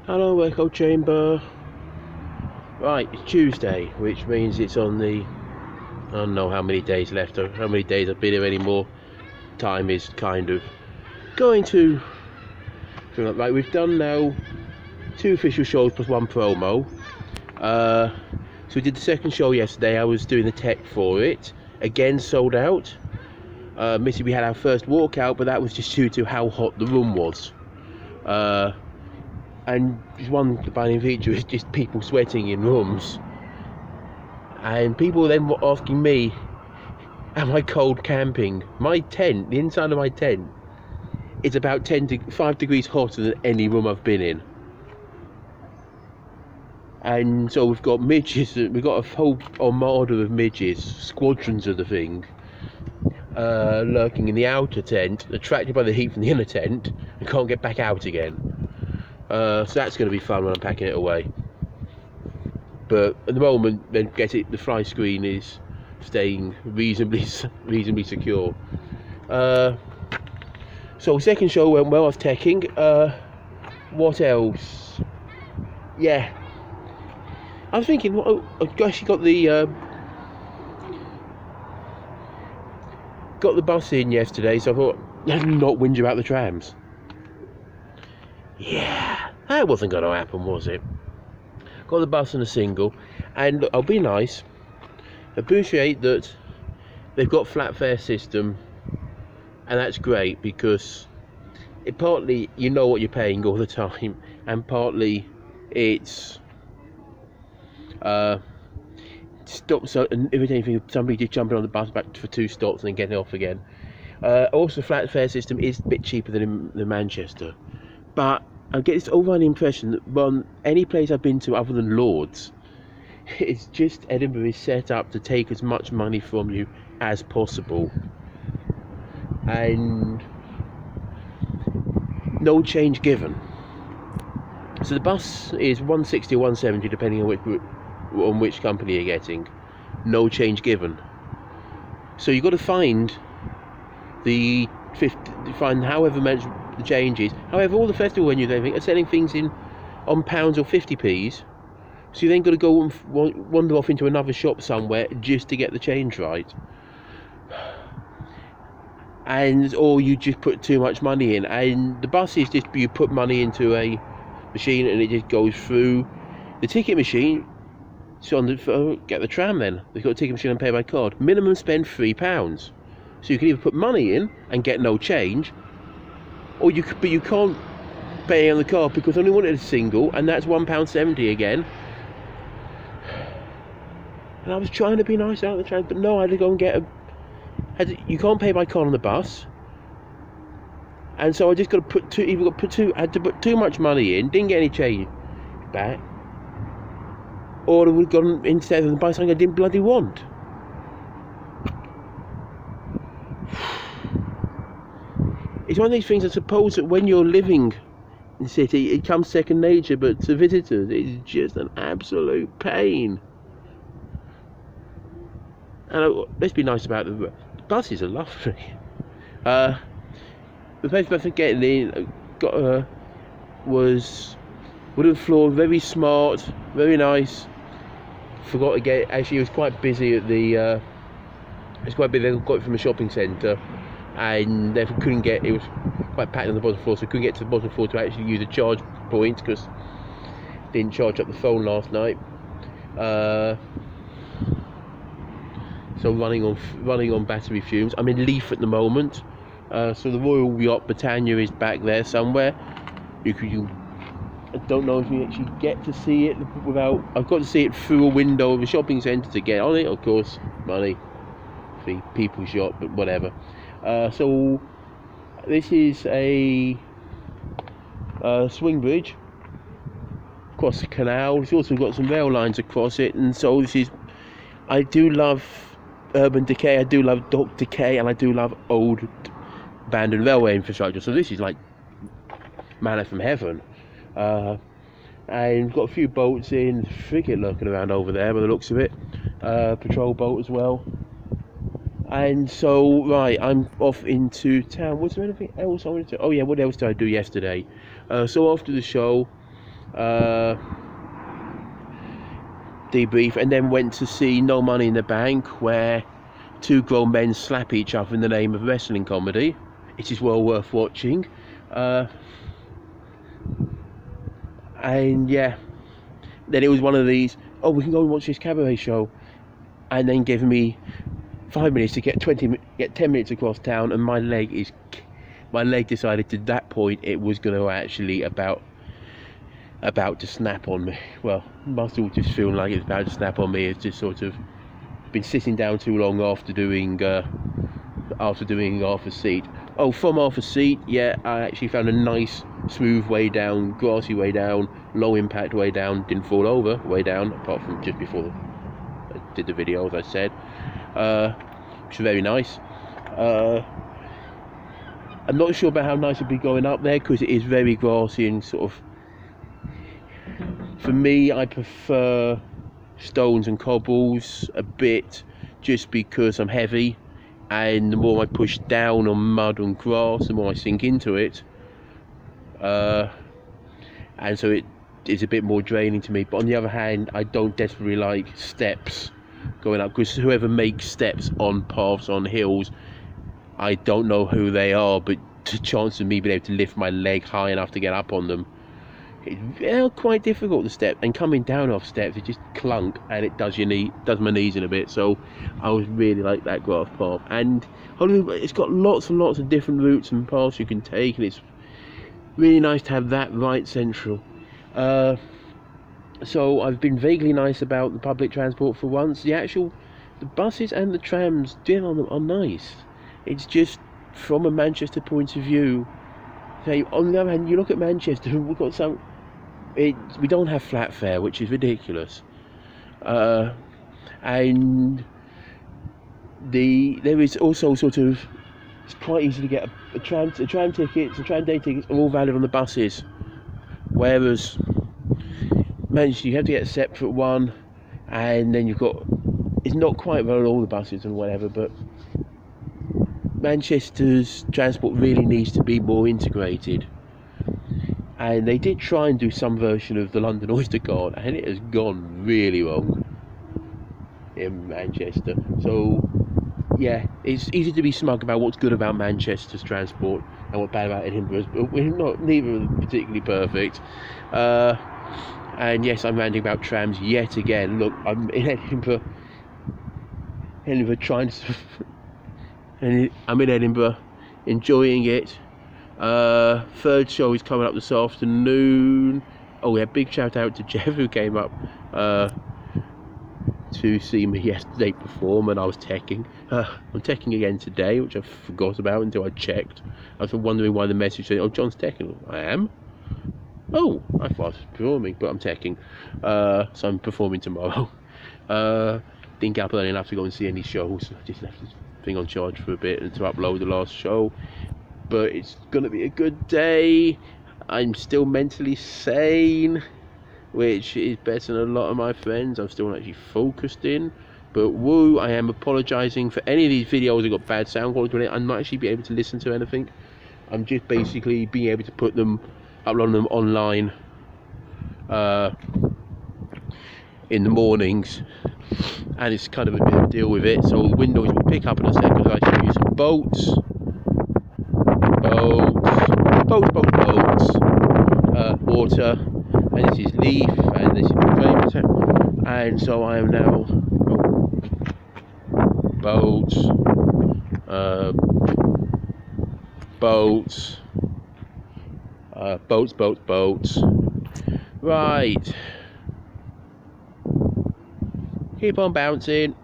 Hello, Echo Chamber. Right, it's Tuesday, which means it's on the... I don't know how many days left or how many days I've been here anymore. Time is kind of going to... Right, we've done now 2 official shows plus 1 promo. So we did the second show yesterday. I was doing the tech for it. Again, sold out. Admittedly, we had our first walkout, but that was just due to how hot the room was. And one defining feature is just people sweating in rooms. And people then were asking me, am I cold camping? My tent, the inside of my tent, is about 5 degrees hotter than any room I've been in. And so we've got midges, we've got a whole armada of midges, squadrons of the thing, lurking in the outer tent, attracted by the heat from the inner tent, and can't get back out again. So that's going to be fun when I'm packing it away. But at the moment, the fly screen is staying reasonably secure. So second show went well. I was teching. What else? Yeah, I was thinking. I actually got the bus in yesterday, so I thought I'd not whinge about the trams. Yeah, that wasn't going to happen, was it? Got the bus and a single, and look, I'll be nice. Appreciate that they've got flat fare system, and that's great because it partly you know what you're paying all the time, and partly it's stops so irritating for somebody just jumping on the bus back for 2 stops and then getting off again. Also, flat fare system is a bit cheaper than in Manchester, but I get this overwhelming impression that any place I've been to other than Lord's, it's just Edinburgh is set up to take as much money from you as possible, and no change given. So the bus is 160 or 170 depending on which company you're getting. No change given. So you've got to find however much the change is. However, all the festival venues are selling things on pounds or 50p's. So you then got to go and wander off into another shop somewhere just to get the change right. Or you just put too much money in. And the bus is just you put money into a machine and it just goes through the ticket machine. So get the tram then. They've got a ticket machine and pay by card. Minimum spend £3. So you can either put money in and get no change, or you can't pay on the card because I only wanted a single, and that's £1.70 again. And I was trying to be nice out of the tram, but no, I had to go and get you can't pay by card on the bus, and so I just got to had to put too much money in, didn't get any change back, or I would have gone instead and buy something I didn't bloody want. It's one of these things. I suppose that when you're living in the city, it comes second nature, but to visitors, it's just an absolute pain. And let's be nice about the buses are lovely. The place I think getting in was wooden floor, very smart, very nice. Forgot to get. Actually, it was quite busy at the. It's quite busy. I got it from a shopping centre, and therefore couldn't get. It was quite packed on the bottom floor, so couldn't get to the bottom floor to actually use a charge point because didn't charge up the phone last night. So running on battery fumes. I'm in Leith at the moment, so the Royal Yacht Britannia is back there somewhere. I don't know if you actually get to see it without. I've got to see it through a window of a shopping centre to get on it. Of course, money, people shop, but whatever. So this is a swing bridge across the canal. It's also got some rail lines across it, and so I do love urban decay, I do love dock decay, and I do love old abandoned railway infrastructure. So this is like manna from heaven. And we've got a few boats in, frigate lurking around over there by the looks of it, patrol boat as well. And so, right, I'm off into town. Was there anything else I wanted to... Oh yeah, what else did I do yesterday? So after the show, debrief, and then went to see No Money in the Bank, where two grown men slap each other in the name of wrestling comedy. It is well worth watching. And yeah, then it was one of these, oh, we can go and watch this cabaret show, and then giving me 5 minutes to get 10 minutes across town, and my leg decided to that point it was going to actually about to snap on me. Well, muscle just feeling like it's about to snap on me. It's just sort of been sitting down too long after doing half a seat. Oh, from half a seat, yeah, I actually found a nice smooth way down, grassy way down, low impact way down, didn't fall over way down, apart from just before I did the video, as I said, which was very nice. I'm not sure about how nice it'd be going up there, because it is very grassy and sort of, for me, I prefer stones and cobbles a bit, just because I'm heavy, and the more I push down on mud and grass, the more I sink into it, and so it is a bit more draining to me. But on the other hand, I don't desperately like steps going up, because whoever makes steps on paths, on hills, I don't know who they are, but the chance of me being able to lift my leg high enough to get up on them, it's quite difficult to step, and coming down off steps, it just clunk, and it does my knees in a bit. So I was really like that grass path, and it's got lots and lots of different routes and paths you can take, and it's really nice to have that right central. So I've been vaguely nice about the public transport for once. The buses and the trams on them are nice. It's just from a Manchester point of view. Say, on the other hand, you look at Manchester, we've got we don't have flat fare, which is ridiculous, and there is also sort of, it's quite easy to get a tram tickets, and tram day tickets are all valid on the buses, whereas Manchester, you have to get a separate one, and then it's not quite valid on all the buses and whatever, but Manchester's transport really needs to be more integrated. And they did try and do some version of the London Oyster card, and it has gone really wrong in Manchester. So yeah, it's easy to be smug about what's good about Manchester's transport and what's bad about Edinburgh's, but neither are particularly perfect. And yes, I'm ranting about trams yet again. Look, I'm in Edinburgh trying to and I'm in Edinburgh enjoying it. Third show is coming up this afternoon. Oh yeah, big shout out to Jeff, who came up to see me yesterday perform, and I was teching. I'm teching again today, which I forgot about until I checked. I was wondering why the message said, oh, John's teching. I am? Oh, I thought I was performing, but I'm teching. So I'm performing tomorrow. Didn't get up early enough to go and see any shows. I just left this thing on charge for a bit and to upload the last show. But it's gonna be a good day. I'm still mentally sane, which is better than a lot of my friends. I'm still not actually focused in, but woo, I am apologising for any of these videos that got bad sound quality on it. I'm not actually be able to listen to anything. I'm just basically being able to upload them online in the mornings, and it's kind of a bit of a deal with it. So the windows will pick up in a second. I should use some boats, water, and this is leaf, and this is perimeter, and so I am now boats, right, keep on bouncing.